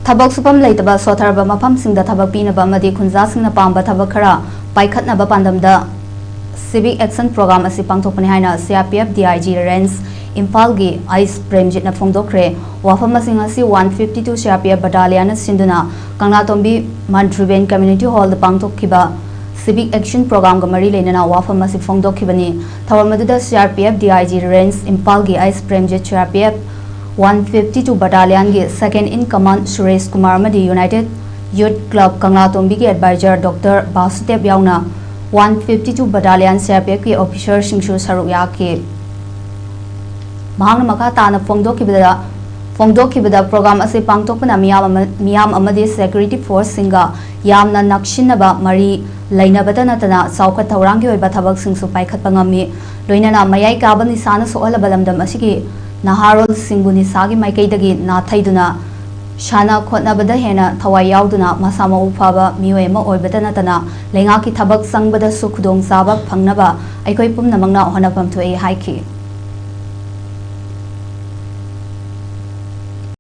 Thabak supam leitaba sotharba mafamsingda thabak pinaba amadi khunjasingna pamba thabak khara paikhatnaba pandamda Civice Action Programme asi pangthokpani haina CRPF DIG Range Impalgi Ice Premjitna phongdokkhre wafam asing asi 152 CRPF Battalion sinduna Kanglatombi Manipur Community Hall da pangthokkiba Civice Action Programme ga mari leinana wafam asi phongdokkibani thawamaduda CRPF DIG Range Impalgi Ice Premjit CRPF 152 Battalion ki Second in Command Suresh Kumar Madi United Youth Club Kanglatombi ki Advisor Dr. Basudev Yauna 152 Battalion CRPF ki Officer Singshu Saruk Yaki Mahang Maka Tana Phongdokkibada Program ase pangtokpana miyam amadi Security Force singa yamna nakshinaba mari lainabada natana saukhat thawrangi oiba thabak singsu paikhatpa ngami loinana mayai kaba nisana sohalaba lamdam asigi naharol singbu nisagi maikaidagi nathaiduna shana khotnabada hena thawai yauduna masama ufaba mioi ma oibada natana lengaki thabak sangbada su khudong saba phangnaba aikoi pumnamangna honapam thoi haiki